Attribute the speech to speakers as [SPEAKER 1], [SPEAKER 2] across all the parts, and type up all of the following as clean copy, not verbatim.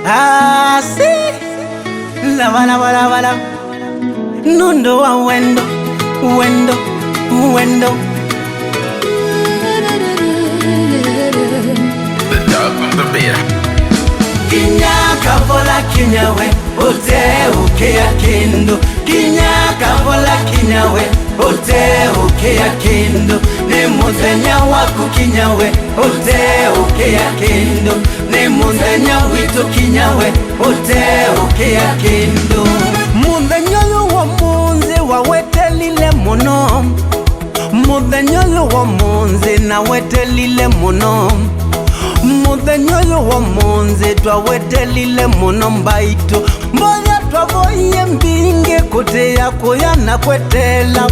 [SPEAKER 1] si la bala nundo wa wendo
[SPEAKER 2] The dog on the beat.
[SPEAKER 1] Kinyaka vola kinyawe ote ukea kendo. Kinyaka vola kinyawe ote ukea kendo. Ne muzenya waku kinyawe ote ukea kendo. Ne muzenya wito kinyawe ote ukea kendo. Muzenyolo wa munze wawetelile muno. Muzenyolo wa munze na wetelile muno. Muzenyolo wa munze twawetelile muno mbaito. Mboya twavoye mbinge kote yako yanakwetela.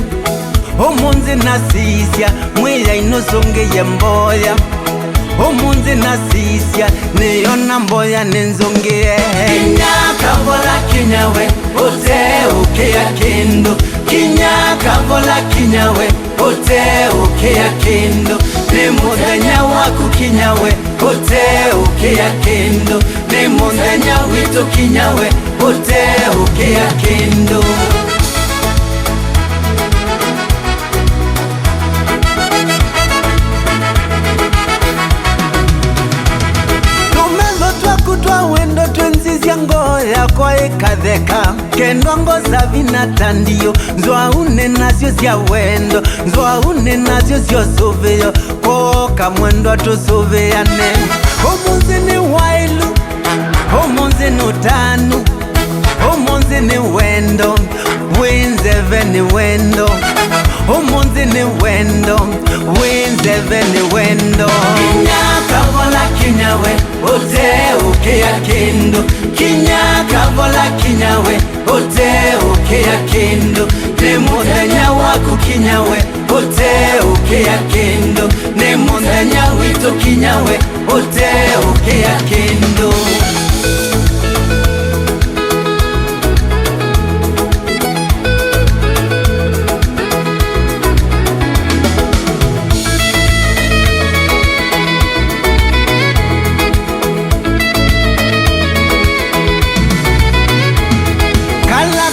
[SPEAKER 1] Omunze nasisya mweya inosonge ye mboya. Omunze nasisya neyona mboya nenzonge. Kinyaka vola kinyawe ote ukea kendo. Kinyaka vola kinyawe ote ukea kendo. Ne muzenya waku kinyawe ote ukea kendo. Ne muzenya wito kinyawe ote ukea kendo. Kutwa wendo twenzizya ngoya kwa ekadheka. Kendo ngoza vinatandio nzwa une nazyo zya wendo. Nzwa une nazyo zyo soveyo koka mwendo atosoveyane. Omunze ni wailu, omunze ni utanu, omunze ni wendo, winzeve ni wendo. Omunze ni wendo, winzeve ni wendo. Kinyaka vola kinyawe ote ukea kendo. Kinyaka vola kinyawe ote ukea kendo. Ne muzenya waku kinyawe ote ukea kendo. Ne muzenya wito kinyawe ote ukea kendo.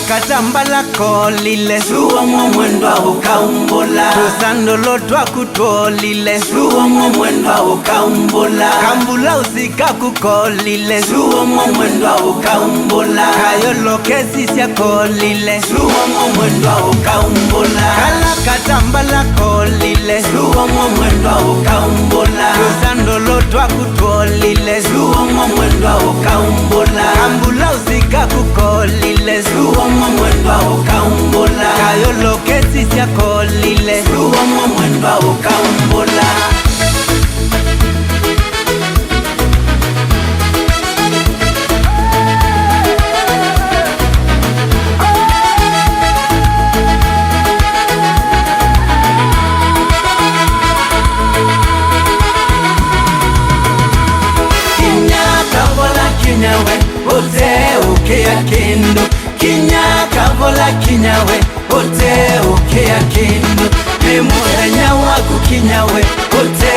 [SPEAKER 1] Katambala kolile suwa mwendo ukaumbola. Tusandolo twakutolile suwa mwendo ukaumbola. Kambula usika kukolile suwa mwendo ukaumbola. Kayolo kesi sya kolile suwa mwendo ukaumbola. Kala katambala kolile suwa mwendo ukaumbola. Tusandolo twakutolile suwa mwendo ukaumbola. Kambula usika kukolile suwa mwendo ukaumbola. Kayolo kesi sya kolile suwa mwendo ukaumbola. Kinyaka vola kinyawe ote ukea kendo. Kinyaka vola kinyawe ote ukea kendo. Ne muzenya waku kinyawe ote